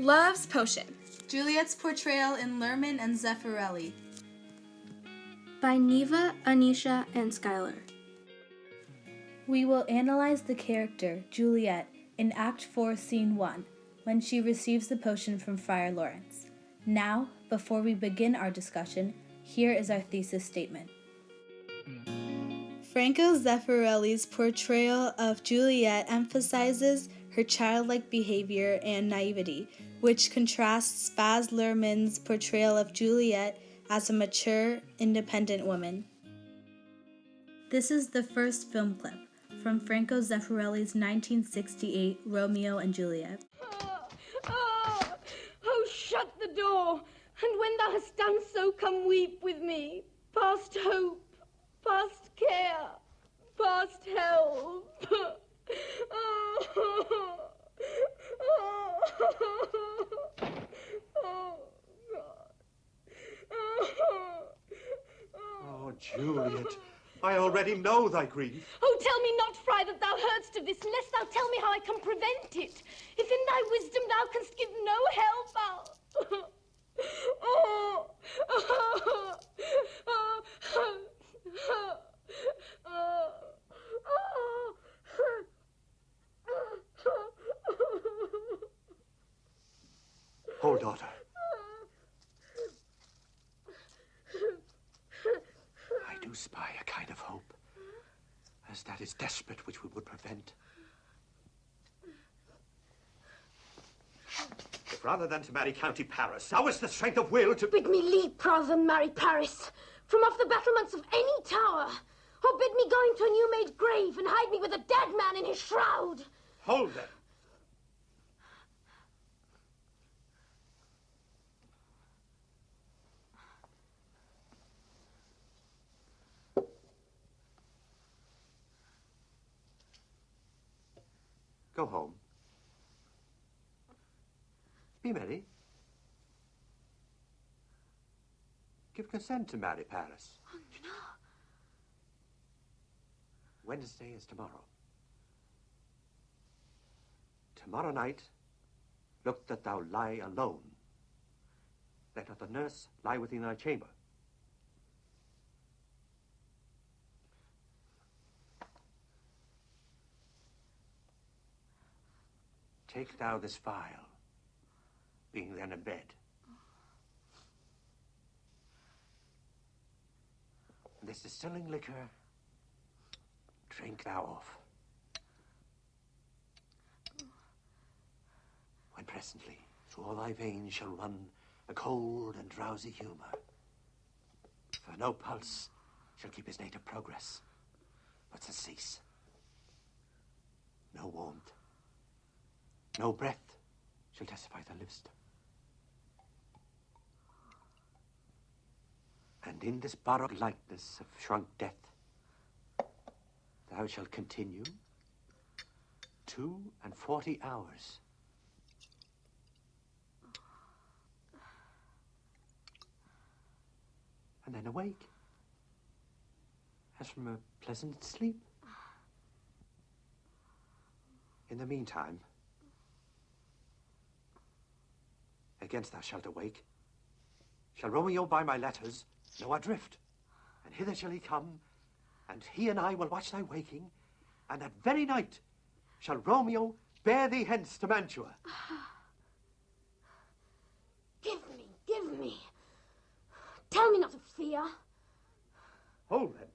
Love's Potion. Juliet's portrayal in Luhrmann and Zeffirelli. By Neva, Anisha, and Skylar. We will analyze the character, Juliet, in Act 4, Scene 1, when she receives the potion from Friar Lawrence. Now, before we begin our discussion, here is our thesis statement. Franco Zeffirelli's portrayal of Juliet emphasizes her childlike behavior and naivety, which contrasts Baz Luhrmann's portrayal of Juliet as a mature, independent woman. This is the first film clip from Franco Zeffirelli's 1968 Romeo and Juliet. Oh, shut the door, and when thou hast done so, come weep with me, past hope, past care, past help. Oh, Juliet, I already know thy grief. Oh, tell me not, Fry, that thou heardst of this, unless thou tell me how I can prevent it. If in thy wisdom thou canst give no help, Oh, daughter. I do spy a kind of hope, as that is desperate which we would prevent. If rather than to marry County Paris, thou hast the strength of will to... Bid me leap rather than marry Paris, from off the battlements of any tower, or bid me go into a new-made grave and hide me with a dead man in his shroud. Hold them. Go home. Be merry. Give consent to marry Paris. Oh, no. Wednesday is tomorrow. Tomorrow night, look that thou lie alone. Let not the nurse lie within thy chamber. Take thou this phial, being then in bed. This distilling liquor, drink thou off. When presently through all thy veins shall run a cold and drowsy humour, for no pulse shall keep his native progress, but surcease. No warmth, no breath shall testify thou livest. And in this borrowed likeness of shrunk death, thou shalt continue 42 hours. And then awake, as from a pleasant sleep. In the meantime, against thou shalt awake, shall Romeo by my letters know adrift, and hither shall he come, and he and I will watch thy waking, and that very night shall Romeo bear thee hence to Mantua. Give me. Tell me not of fear. Hold then.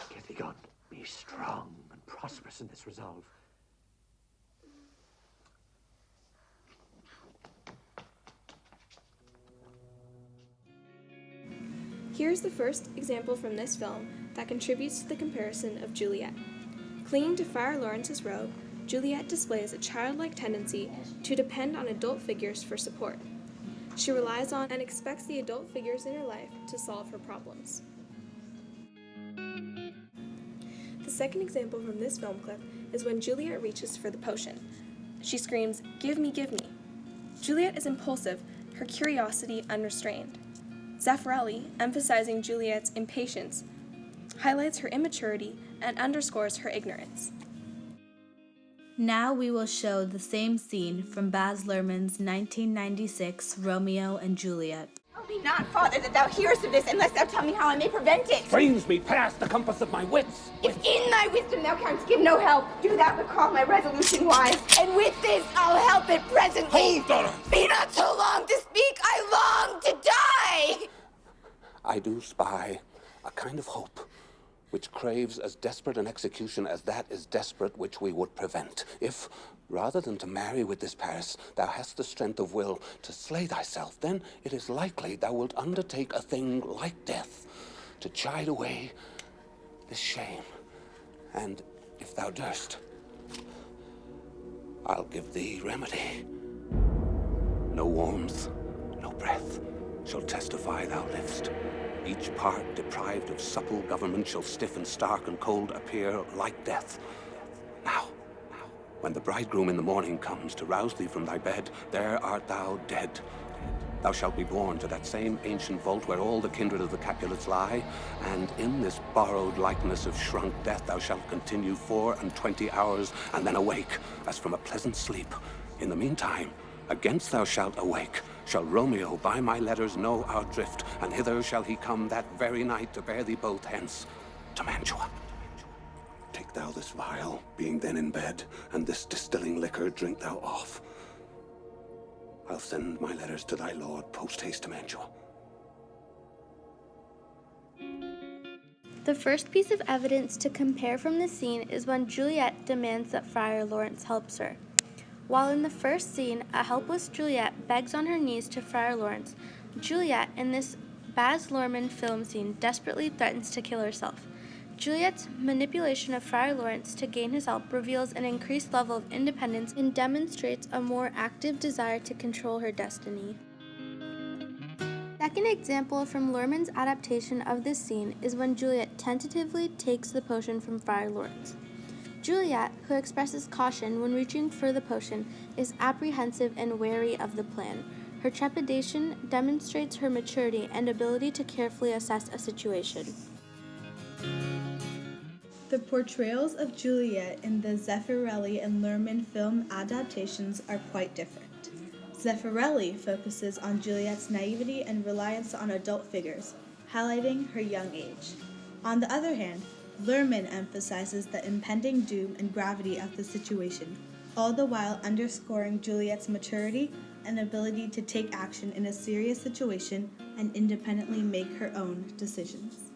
Get thee gone. Be strong and prosperous in this resolve. Here's the first example from this film that contributes to the comparison of Juliet. Clinging to Friar Lawrence's robe, Juliet displays a childlike tendency to depend on adult figures for support. She relies on and expects the adult figures in her life to solve her problems. The second example from this film clip is when Juliet reaches for the potion. She screams, "Give me, give me." Juliet is impulsive, her curiosity unrestrained. Zeffirelli, emphasizing Juliet's impatience, highlights her immaturity and underscores her ignorance. Now we will show the same scene from Baz Luhrmann's 1996 Romeo and Juliet. Tell me not, Father, that thou hearest of this, unless thou tell me how I may prevent it. Strains me past the compass of my wits. If in thy wisdom thou canst give no help, do thou but call my resolution wise, and with this I'll help it presently. Hold, daughter! Be not so long to speak, I long to die! I do spy a kind of hope which craves as desperate an execution as that is desperate which we would prevent. If, rather than to marry with this Paris, thou hast the strength of will to slay thyself, then it is likely thou wilt undertake a thing like death, to chide away this shame. And if thou durst, I'll give thee remedy. No warmth, no breath shall testify thou liv'st. Each part deprived of supple government shall stiff and stark and cold appear like death. Now, when the bridegroom in the morning comes to rouse thee from thy bed, there art thou dead. Thou shalt be borne to that same ancient vault where all the kindred of the Capulets lie, and in this borrowed likeness of shrunk death thou shalt continue 24 hours, and then awake, as from a pleasant sleep. In the meantime, against thou shalt awake, shall Romeo by my letters know our drift, and hither shall he come that very night to bear thee both hence to Mantua. Take thou this vial, being then in bed, and this distilling liquor drink thou off. I'll send my letters to thy lord post-haste to Mantua. The first piece of evidence to compare from this scene is when Juliet demands that Friar Lawrence helps her. While in the first scene, a helpless Juliet begs on her knees to Friar Lawrence, Juliet, in this Baz Luhrmann film scene, desperately threatens to kill herself. Juliet's manipulation of Friar Lawrence to gain his help reveals an increased level of independence and demonstrates a more active desire to control her destiny. Second example from Luhrmann's adaptation of this scene is when Juliet tentatively takes the potion from Friar Lawrence. Juliet, who expresses caution when reaching for the potion, is apprehensive and wary of the plan. Her trepidation demonstrates her maturity and ability to carefully assess a situation. The portrayals of Juliet in the Zeffirelli and Luhrmann film adaptations are quite different. Zeffirelli focuses on Juliet's naivety and reliance on adult figures, highlighting her young age. On the other hand, Luhrmann emphasizes the impending doom and gravity of the situation, all the while underscoring Juliet's maturity and ability to take action in a serious situation and independently make her own decisions.